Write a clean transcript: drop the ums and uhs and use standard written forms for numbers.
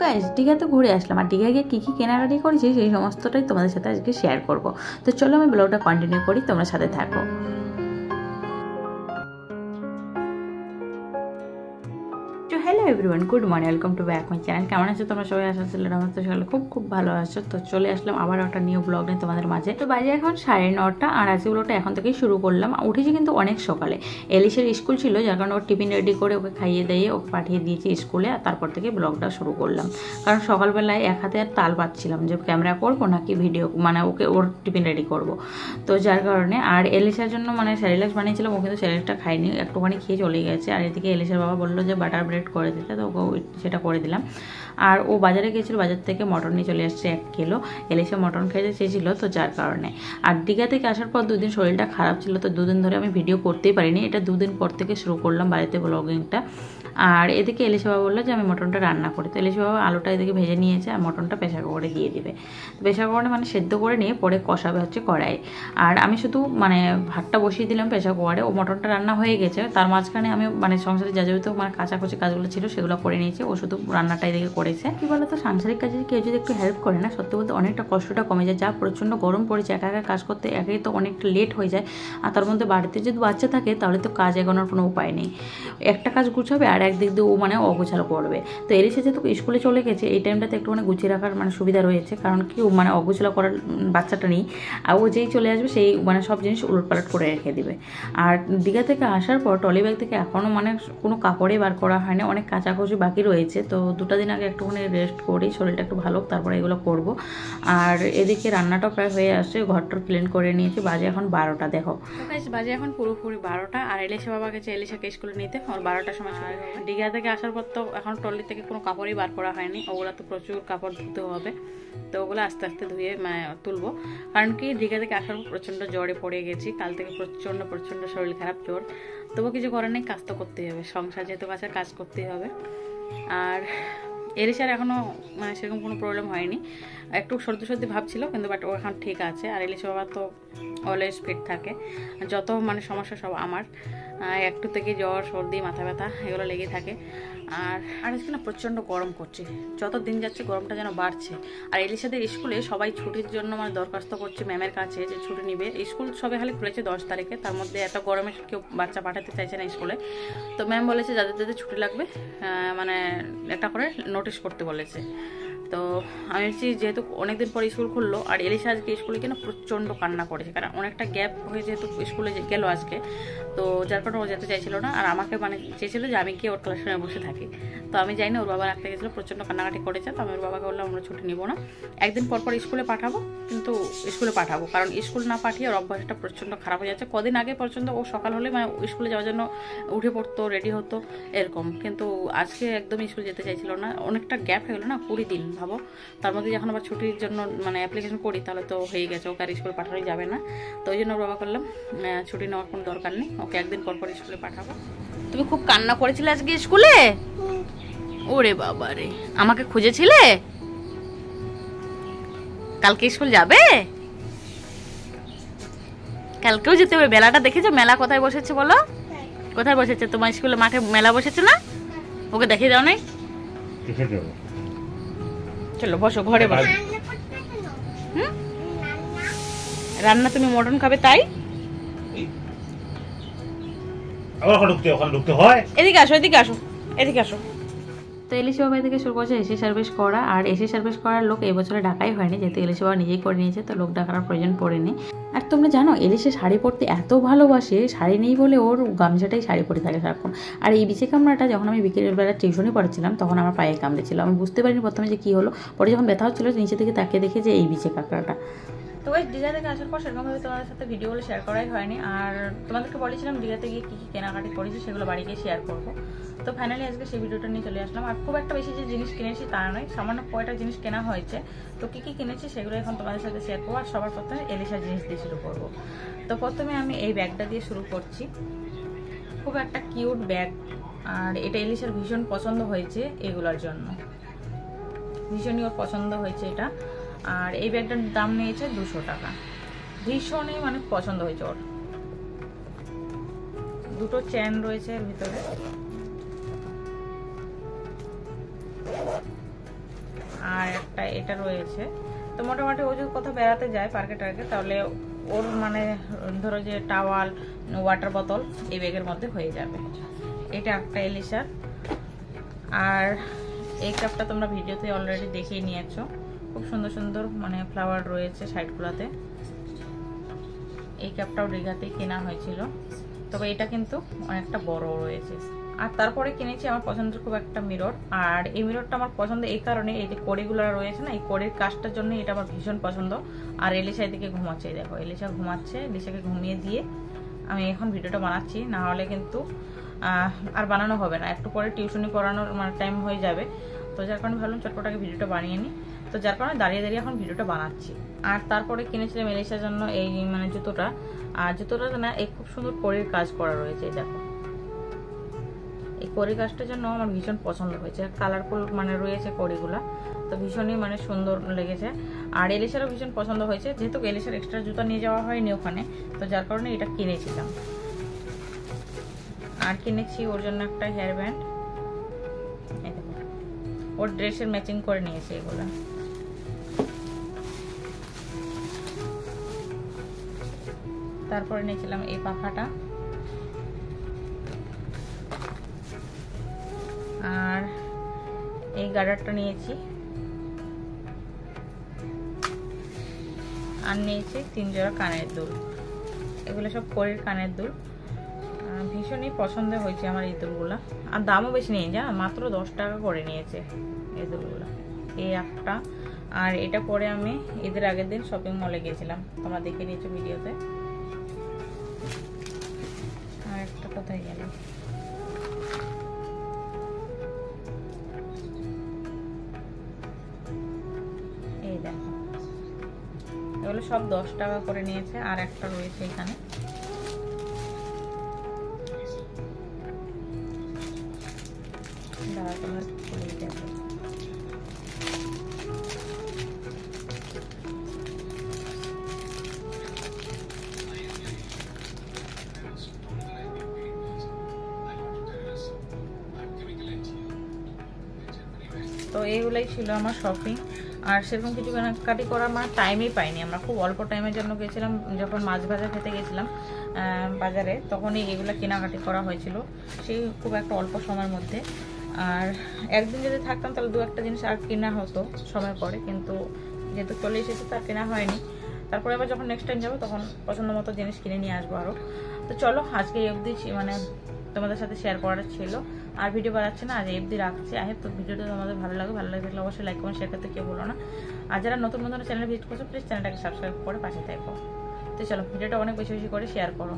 Guys দীঘাতে ঘুরে আসলাম, আর দীঘা গিয়ে কী কী কেনাকাটি করেছি সেই সমস্তটাই তোমাদের সাথে আজকে শেয়ার করব। তো চলো আমি ব্লগটা কন্টিনিউ করি, তোমরা সাথে থাকো। Hello everyone, good morning, welcome to back my channel. কেমন আছো তোমরা সবাই? আশা ছিল আমার তো সকালে খুব ভালো আছো। তো চলে আসলাম আবার একটা নিউ ব্লগ নিয়ে তোমাদের মাঝে। তো বাজে এখন 9:30, আর আজকে ব্লগটা এখন থেকেই শুরু করলাম। উঠেছি কিন্তু অনেক সকালে, এলিশের স্কুল ছিল, যার কারণে ওর টিফিন রেডি করে ওকে খাইয়ে দিয়ে ওকে পাঠিয়ে দিয়েছি স্কুলে। আর তারপর থেকে ব্লগটা শুরু করলাম, কারণ সকালবেলায় এক হাতে আর তাল পাচ্ছিলাম যে ক্যামেরা করবো নাকি ভিডিও, মানে ওকে ওর টিফিন রেডি করব। তো যার কারণে আর এলিশার জন্য মানে স্যারিলাক্স বানিয়েছিলাম, ও কিন্তু স্যারিলাক্সটা খাইনি, একটুখানি খেয়ে চলে গেছে। আর এদিকে এলিশার বাবা বললো যে বাটার ব্রেড করে দিতে, তো ওকে সেটা করে দিলাম। আর ও বাজারে গিয়েছিল, বাজার থেকে মটন নিয়ে চলে আসছে 1 কিলো। এলিশা মটন খেতে চেয়েছিল, তো যার কারণে। আর দীঘা থেকে আসার পর 2 দিন শরীরটা খারাপ ছিল, তো 2 দিন ধরে আমি ভিডিও করতেই পারিনি। এটা 2 দিন পর থেকে শুরু করলাম বাড়িতে ব্লগিংটা। আর এদিকে এলিশা বাবা বললো যে আমি মটনটা রান্না করি, তো এলিশা বাবা আলুটা এদিকে ভেজে নিয়েছে আর মটনটা প্রেসার কুকারে দিয়ে দিবে। প্রেসার কুকারে মানে সেদ্ধ করে নিয়ে পরে কষাবে হচ্ছে কড়াই। আর আমি শুধু মানে ভাতটা বসিয়ে দিলাম প্রেসার কুকারে, ও মটনটা রান্না হয়ে গেছে। তার মাঝখানে আমি মানে সংসারে যা যাবতীয় মানে কাঁচাকুচি কাজগুলো ছিল সেগুলো করে নিয়েছি, ও শুধু রান্নাটা এদিকে করেছে। কি বলতো, সাংসারিক কাজে কেউ যদি একটু হেল্প করে না, সত্যি বলতে অনেকটা কষ্টটা কমে যায়। যা প্রচণ্ড গরম পড়েছে, একা একা কাজ করতে একাই তো অনেকটা লেট হয়ে যায়। আর তার মধ্যে বাড়িতে যদি বাচ্চা থাকে তাহলে তো কাজ এগোনোর কোনো উপায় নেই। একটা কাজ গুছাবে আর একদিক দিয়ে ও মানে অগোছালো করবে। তো এলিশা যেহেতু স্কুলে চলে গেছে, এই টাইমটাতে একটু মানে গুছিয়ে রাখার মানে সুবিধা রয়েছে, কারণ কি ও মানে অগোছালো করার বাচ্চাটা নেই। আর ও যেই চলে আসবে সেই মানে সব জিনিস উলটপালট করে রেখে দিবে। আর দীঘা থেকে আসার পর টলি ব্যাগ থেকে এখনও মানে কোনো কাপড়ে বার করা হয় না, অনেক কাচাকুচি বাকি রয়েছে। তো 2টা দিন আগে একটুখানি রেস্ট করি, শরীরটা একটু ভালো, তারপরে এগুলো করব। আর এদিকে রান্নাটাও প্রায় হয়ে আসছে, ঘরটা ক্লিন করে নিয়েছি। বাজে এখন 12টা, দেখো বাজে এখন পুরোপুরি 12টা। আর এলিশা বাবা গেছে এলিশাকে স্কুলে নিতে, ওর 12টার সময় ছুটি হবে। দীঘা থেকে আসার পর তো এখন টলি থেকে কোনো কাপড়ই বার করা হয়নি, ওগুলো তো প্রচুর কাপড় ধুতে হবে। তো ওগুলো আস্তে আস্তে ধুয়ে তুলবো, কারণ কি দীঘা থেকে আসার পর প্রচণ্ড জ্বরে পড়ে গেছি। কাল থেকে প্রচণ্ড শরীর খারাপ, জ্বর। তবু কিছু করার নেই, কাজ তো করতেই হবে, সংসার যেহেতু আছে কাজ করতেই হবে। আর এলিশার এখনও মানে সেরকম কোনো প্রবলেম হয়নি, একটু সর্দি ভাবছিল কিন্তু বাট ও এখন ঠিক আছে। আর এলিশা বাবা তো অলওয়েজ ফিট থাকে, যত মানে সমস্যা সব আমার, একটু থেকে জ্বর সর্দি মাথা ব্যথা এগুলো লেগেই থাকে। আর আজকে না প্রচণ্ড গরম করছে, যত দিন যাচ্ছে গরমটা যেন বাড়ছে। আর এলিশাদের স্কুলে সবাই ছুটির জন্য মানে দরখাস্ত করছে ম্যামের কাছে যে ছুটি নিবে। স্কুল সবে খালি খুলেছে 10 তারিখে, তার মধ্যে এত গরমে কেউ বাচ্চা পাঠাতে চাইছে না স্কুলে। তো ম্যাম বলেছে যাদের যাদের ছুটি লাগবে মানে একটা করে নোটিশ করতে বলেছে। তো আমি বলছি যেহেতু অনেকদিন পর স্কুল খুললো, আর এলিশা আজকে স্কুলে কিনা প্রচণ্ড কান্না করেছে, কারণ অনেকটা গ্যাপ হয়ে যেহেতু স্কুলে গেল আজকে, তো যার কারণে ও যেতে চাইছিল না। আর আমাকে মানে চেয়েছিল যে আমি গিয়ে ওর ক্লাসরুমে বসে থাকি, তো আমি যাই না, ওর বাবা রাখতে গেছিলো, প্রচণ্ড কান্নাকাটি করেছে। তো আমি ওর বাবাকে বললাম আমরা ছুটি নিব না, একদিন পর স্কুলে পাঠাবো, কিন্তু স্কুলে পাঠাবো, কারণ স্কুল না পাঠিয়ে ওর অভ্যাসটা প্রচণ্ড খারাপ হয়ে যাচ্ছে। কদিন আগে পর্যন্ত ও সকাল হলে মানে স্কুলে যাওয়ার জন্য উঠে পড়তো, রেডি হতো এরকম, কিন্তু আজকে একদমই স্কুল যেতে চাইছিল না। অনেকটা গ্যাপ হয়ে গেলো না, 20 দিন ভাবো। তার মধ্যে যখন আবার ছুটির জন্য মানে অ্যাপ্লিকেশন করি তাহলে তো হয়ে গেছে, ওকে আর স্কুলে পাঠানোই যাবে না। তো ওই জন্য ওর বাবা করলাম ছুটি নেওয়ার কোনো দরকার নেই, ওকে একদিন পর স্কুলে পাঠাবো। তুমি খুব কান্না করেছিলে আজকে স্কুলে? ওরে বাবা রে, আমাকে খুঁজেছিলে? কালকে স্কুল যাবে? কালকেও যেতে হবে। মেলাটা দেখেছো? মেলা কোথায় বসেছে বলো? কোথায় বসেছে? তোমার স্কুলে মাঠে মেলা বসেছে না? ওকে দেখিয়ে দাও নাই? চলো বসো, ঘরে বসো। রান্না তুমি মটন খাবে তাই? এদিকে আসো, এদিকে আসো, এদিকে আসো। তো এলিশা বাবা এদিকে শুরু করছে এসি সার্ভিস করা। আর এসি সার্ভিস করার লোক এই বছরে ঢাকাই হয়নি, যেহেতু এলিশা বাবা নিজেই করে নিয়েছে, তো লোক ডাকার প্রয়োজন পড়েনি। আর তোমরা জানো এলিশা শাড়ি পরতে এত ভালোবাসে, শাড়ি নেই বলে ওর গামছাটাই শাড়ি পরে থাকে সারাক্ষণ। আর এই বিচে কামড়াটা যখন আমি বিকেলবেলা টিউশনে পড়েছিলাম তখন আমার পায়ে কামড়েছিল, আমি বুঝতে পারিনি প্রথমে যে কী হলো। পরে যখন ব্যথা হচ্ছিলো নিচে থেকে তাকিয়ে দেখে যে এই বিচে কাঁকড়াটা। তো ওই দীঘা থেকে আসার পর সেরকমভাবে তোমাদের সাথে ভিডিওগুলো শেয়ার করাই হয়নি। আর তোমাদেরকে বলেছিলাম দীঘাতে গিয়ে কী কী কেনাকাটি করেছি সেগুলো বাড়ি গিয়ে শেয়ার করবো। তো ফাইনালি আজকে সেই ভিডিওটা নিয়ে চলে আসলাম। আর খুব একটা বেশি যে জিনিস কিনেছি তা নয়, সামান্য কয়টা জিনিস কেনা হয়েছে। তো কী কী কিনেছি সেগুলো এখন তোমাদের সাথে শেয়ার করবো। আর সবার প্রথমে এলিশা জিনিস দিয়ে শুরু করবো। তো প্রথমে আমি এই ব্যাগটা দিয়ে শুরু করছি, খুব একটা কিউট ব্যাগ। আর এটা এলিশার ভীষণ পছন্দ হয়েছে, এগুলোর জন্য ভীষণই ওর পছন্দ হয়েছে এটা। আর এই ব্যাগটার দাম নিয়েছে 200 টাকা, ভীষণই মানে পছন্দ হয়েছে ওর। 2টো চেন রয়েছে এর ভিতরে। আর একটা এটা রয়েছে। তো মোটামুটি ও যদি কোথাও বেড়াতে যায় পার্কে টার্কে, তাহলে ওর মানে ধরো যে টাওয়াল, ওয়াটার বোতল এই ব্যাগের মধ্যে হয়ে যাবে। এটা একটা এলিশার। আর এই কাপটা তোমরা ভিডিওতে অলরেডি দেখিয়ে নিয়েছো, খুব সুন্দর সুন্দর মানে ফ্লাওয়ার রয়েছে সাইডগুলোতে। এই কাপটাও দীঘাতেই কেনা হয়েছিল, তবে এটা কিন্তু অনেকটা বড় রয়েছে। আর তারপরে কিনেছি আমার পছন্দের খুব একটা মিরর। আর এই মিররটা আমার পছন্দ এই কারণে, এই যে কড়িগুলো রয়েছে না, এই কড়ির কাজটার জন্য এটা আমার ভীষণ পছন্দ। আর এলিশা এদিকে ঘুমাচ্ছে, দেখো এলিশা ঘুমাচ্ছে। এলিশাকে ঘুমিয়ে দিয়ে আমি এখন ভিডিওটা বানাচ্ছি, না হলে কিন্তু আর বানানো হবে না। একটু পরে টিউশনি পড়ানোর মানে টাইম হয়ে যাবে, তো যার কারণে ভাবলাম চটপটাকে ভিডিওটা বানিয়ে নিই। তো যার কারণে দাঁড়িয়ে দাঁড়িয়ে এখন ভিডিওটা বানাচ্ছি। আর তারপরে কিনেছিলাম এলিশার জন্য এই মানে জুতোটা। আর জুতোটা না এই খুব সুন্দর কড়ির কাজ করা রয়েছে, দেখো এই কড়ি কাজটার জন্য আমার ভীষণ পছন্দ হয়েছে। কালারফুল মানে রয়েছে কড়িগুলা, তো ভীষণই মানে সুন্দর লেগেছে। আর এলিশারও ভীষণ পছন্দ হয়েছে, যেহেতু এলিশার এক্সট্রা জুতা নিয়ে যাওয়া হয়নি ওখানে, তো যার কারণে এটা কিনেছিলাম। আর কিনেছি ওর জন্য একটা হেয়ার ব্যান্ড, ওর ড্রেসের ম্যাচিং করে নিয়েছে এগুলা। তারপরে নিয়েছিলাম এই পাখাটা। আর এই গার্ডারটা নিয়েছি। আর নিয়েছি 3 জোড়া কানের দুল। এগুলো সব কড়ির কানের দুল, ভীষণই পছন্দ হয়েছে আমার এই দুলগুলা। আর দামও বেশি নেই, জানো মাত্র 10 টাকা করে নিয়েছে এই দুলগুলা। এই একটা। আর এটা পরে আমি ঈদের আগের দিন শপিং মলে গিয়েছিলাম, তোমরা দেখে নিয়েছো ভিডিওতে। আর একটা কোথায় গেল, এই দেখো এগুলো সব 10 টাকা করে নিয়েছে। আর একটা রয়েছে এখানে, দাঁড়া তোমরা খুলেই দেখো। তো এইগুলাই ছিল আমার শপিং। আর সেরকম কিছু কেনাকাটি করার মানে টাইমই পাইনি, আমরা খুব অল্প টাইমের জন্য গেছিলাম। যখন মাছ ভাজা খেতে গেছিলাম বাজারে, তখনই এগুলো কেনাকাটি করা হয়েছিল, সেই খুব একটা অল্প সময়ের মধ্যে। আর একদিন যদি থাকতাম তাহলে 2-1টা জিনিস আর কেনা হতো সময় পরে, কিন্তু যেহেতু চলে এসেছে তার কেনা হয়নি। তারপরে আবার যখন নেক্সট টাইম যাবো তখন পছন্দ মতো জিনিস কিনে নিয়ে আসবো আরও। তো চলো আজকে এই অবধি মানে তোমাদের সাথে শেয়ার করার ছিল। আর ভিডিও বানাচ্ছি না, আজ এই অবধি রাখছি। আই হোপ তো ভিডিওটা তোমাদের ভালো লাগে থাকলে অবশ্যই লাইক কমেন্ট শেয়ার করতে কেউ বলো না। আর যারা নতুন চ্যানেল ভিজিট করছো, প্লিজ চ্যানেলটাকে সাবস্ক্রাইব করে পাশে থাকো। তো চলো ভিডিওটা অনেক বেশি বেশি করে শেয়ার করো।